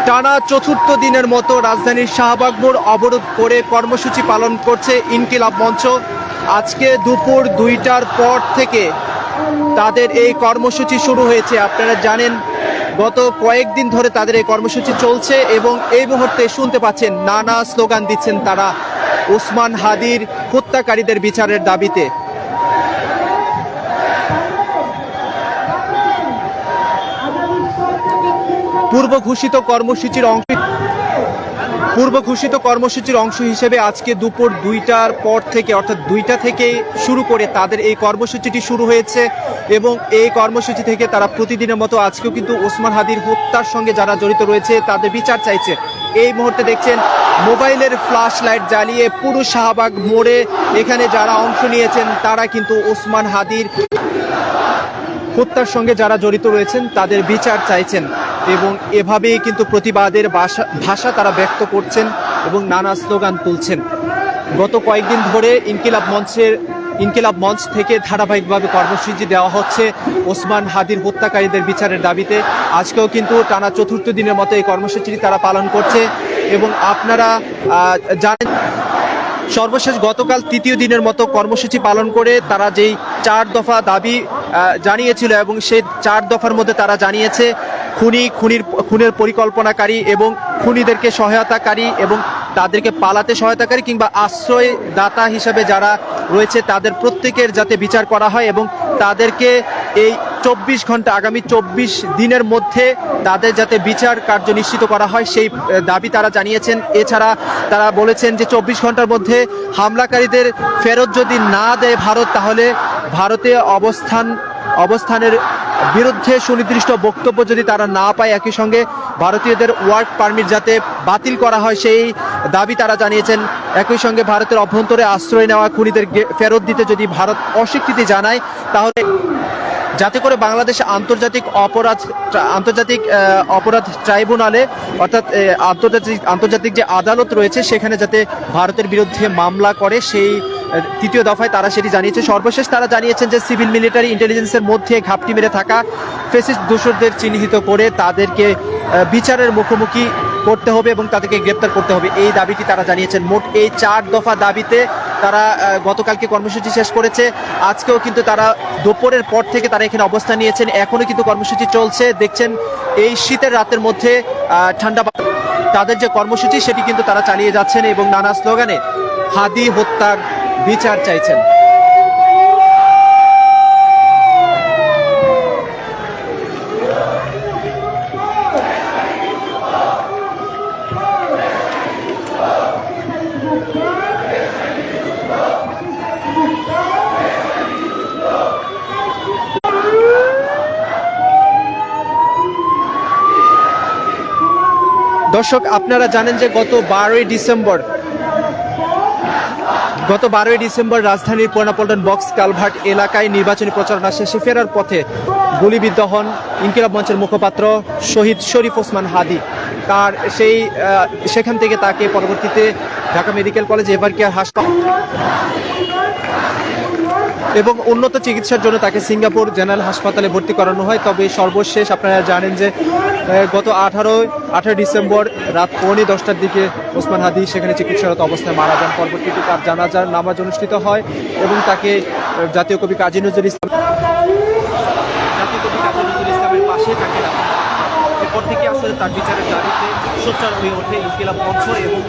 টানা চতুর্থ দিনের মতো রাজধানীর শাহবাগ মোড় অবরোধ করে কর্মসূচি পালন করছে ইনকিলাব মঞ্চ। আজকে দুপুর 2টার পর থেকে তাদের এই কর্মসূচি শুরু হয়েছে। আপনারা জানেন গত কয়েকদিন ধরে তাদের এই কর্মসূচি চলছে এবং এই মুহূর্তে শুনতে পাচ্ছেন নানা স্লোগান দিচ্ছেন তারা ওসমান হাদির হত্যাকারীদের বিচারের দাবিতে। পূর্ব ঘোষিত কর্মসূচির অংশ হিসেবে আজকে দুপুর 2টার পর থেকে অর্থাৎ 2টা থেকে শুরু করে তাদের এই কর্মসূচিটি শুরু হয়েছে এবং এই কর্মসূচি থেকে তারা প্রতিদিনের মতো আজকেও কিন্তু ওসমান হাদির হত্যার সঙ্গে যারা জড়িত রয়েছে তাদের বিচার চাইছে। এই মুহূর্তে দেখছেন মোবাইলের ফ্ল্যাশ লাইট জ্বালিয়ে পুরো শাহবাগ মোড়ে এখানে যারা অংশ নিয়েছেন তারা কিন্তু ওসমান হাদির হত্যার সঙ্গে যারা জড়িত রয়েছেন তাদের বিচার চাইছেন এবং এভাবেই কিন্তু প্রতিবাদের ভাষা তারা ব্যক্ত করছেন এবং নানা স্লোগান তুলছেন। গত কয়েকদিন ধরে ইনকিলাব মঞ্চ থেকে ধারাবাহিকভাবে কর্মসূচি দেওয়া হচ্ছে ওসমান হাদির হত্যাকারীদের বিচারের দাবিতে। আজকেও কিন্তু টানা চতুর্থ দিনের মতো এই কর্মসূচিটি তারা পালন করছে এবং আপনারা জানেন সর্বশেষ গতকাল তৃতীয় দিনের মতো কর্মসূচি পালন করে তারা যেই 4 দফা দাবি জানিয়েছিল এবং সেই 4 দফার মধ্যে তারা জানিয়েছে খুনের পরিকল্পনাকারী এবং খুনিদেরকে সহায়তাকারী এবং তাদেরকে পালাতে সহায়তাকারী কিংবা আশ্রয়দাতা হিসাবে যারা রয়েছে তাদের প্রত্যেকের যাতে বিচার করা হয় এবং তাদেরকে এই 24 ঘন্টা আগামী 24 দিনের মধ্যে তাদের যাতে বিচার কার্য নিশ্চিত করা হয় সেই দাবি তারা জানিয়েছেন। এছাড়া তারা বলেছেন যে 24 ঘন্টার মধ্যে হামলাকারীদের ফেরত যদি না দেয় ভারত, তাহলে ভারতে অবস্থানের বিরুদ্ধে সুনির্দিষ্ট বক্তব্য যদি তারা না পায়, একই সঙ্গে ভারতীয়দের ওয়ার্ক পারমিট যাতে বাতিল করা হয় সেই দাবি তারা জানিয়েছেন। একই সঙ্গে ভারতের অভ্যন্তরে আশ্রয় নেওয়া খুনিদের ফেরত দিতে যদি ভারত অস্বীকৃতি জানায়, তাহলে যাতে করে বাংলাদেশ আন্তর্জাতিক অপরাধ ট্রাইব্যুনালে অর্থাৎ আন্তর্জাতিক যে আদালত রয়েছে সেখানে যাতে ভারতের বিরুদ্ধে মামলা করে, সেই তৃতীয় দফায় তারা সেটি জানিয়েছে। সর্বশেষ তারা জানিয়েছেন যে সিভিল মিলিটারি ইন্টেলিজেন্সের মধ্যে ঘাপটি মেরে থাকা ফ্যাসিস্ট দোসরদের চিহ্নিত করে তাদেরকে বিচারের মুখোমুখি করতে হবে এবং তাদেরকে গ্রেপ্তার করতে হবে, এই দাবিটি তারা জানিয়েছেন। মোট এই 4 দফা দাবিতে তারা গতকালকে কর্মসূচি শেষ করেছে। আজকেও কিন্তু তারা দুপুরের পর থেকে তারা এখানে অবস্থান নিয়েছেন, এখনও কিন্তু কর্মসূচি চলছে। দেখছেন এই শীতের রাতের মধ্যে ঠান্ডা তাদের যে কর্মসূচি সেটি কিন্তু তারা চালিয়ে যাচ্ছেন এবং নানা স্লোগানে হাদি হত্যার বিচার চাইছেন। দর্শক, আপনারা জানেন যে গত 12ই ডিসেম্বর রাজধানীর পুরানাপল্টন বক্স কালভার্ট এলাকায় নির্বাচনী প্রচারণা শেষে ফেরার পথে গুলিবিদ্ধ হন ইনকিলাব মঞ্চের মুখপাত্র শহীদ শরীফ ওসমান হাদি। তার সেখান থেকে তাকে পরবর্তীতে Dhaka medical college ever care হাসপাতাল এবং উন্নত চিকিৎসার জন্য তাকে সিঙ্গাপুর জেনারেল হাসপাতালে ভর্তি করানো হয়। তবে সর্বশেষ আপনারা জানেন যে গত 18 ডিসেম্বর রাত 9:45টার দিকে ওসমান হাদি সেখানে চিকিৎসারত অবস্থায় মারা যান। পরবর্তীতে তার জানাজার নামাজ অনুষ্ঠিত হয় এবং তাকে জাতীয় কবি কাজী নজরুল ইসলামের পাশে তাকে এরপর থেকে আসলে তার বিচারের দাবিতে সোচ্চার হয়ে ওঠে ইনকিলাব মঞ্চ এবং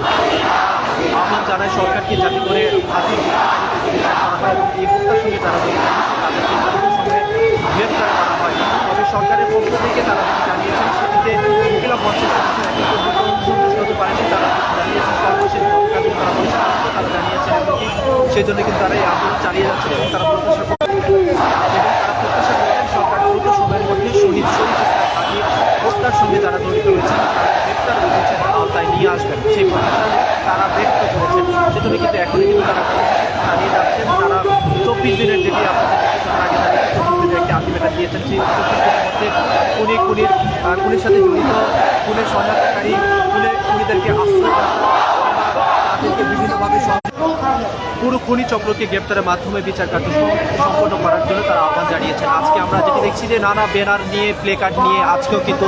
আহ্বান জানায় সরকারকে যাতে করে হাদির বিচার করা হয় এবং এই হত্যার সঙ্গে যারা জড়িত তাদেরকে সঙ্গে গ্রেফতার করা হয়। তবে সরকারের পক্ষ থেকে তারা জানিয়েছেন সেটিতে ইনকিলাব মঞ্চের সন্তুষ্ট হতে পারেনি। তারা জানিয়েছেন সর্বশেষ গতকাল তারা জানিয়েছেন সেই জন্য কিন্তু তারা এই আন্দোলন চালিয়ে যাচ্ছেন এবং তারা প্রত্যাশা করছেন সরকার দ্রুত সময়ের মধ্যে শহীদ শরীফ হাদির হত্যার সঙ্গে যারা জড়িত রয়েছেন গ্রেফতার হয়েছেন আওতায় নিয়ে আসবেন, সেই প্রত্যাশা তারা ব্যক্ত করেছেন। সেজন্য কিন্তু এখনই কিন্তু তারা চালিয়ে যাচ্ছেন। তারা 24 দিনের যেটি আপনাদের আগে দাঁড়িয়ে 24 দিনের একটি আলটিমেটাম দিয়েছেন, সেই 24 দিনের মধ্যে খুনের সাথে জড়িত, খুনের সহায়তাকারী, খুনিদেরকে আশ্রয় তাদেরকে বিভিন্নভাবে পুরো খুনি চক্রকে গ্রেপ্তারের মাধ্যমে বিচার কার্য সম্পন্ন করার জন্য তারা আহ্বান জানিয়েছেন। আজকে আমরা যেটি দেখছি যে নানা ব্যানার নিয়ে, প্লে কার্ড নিয়ে আজকেও কিন্তু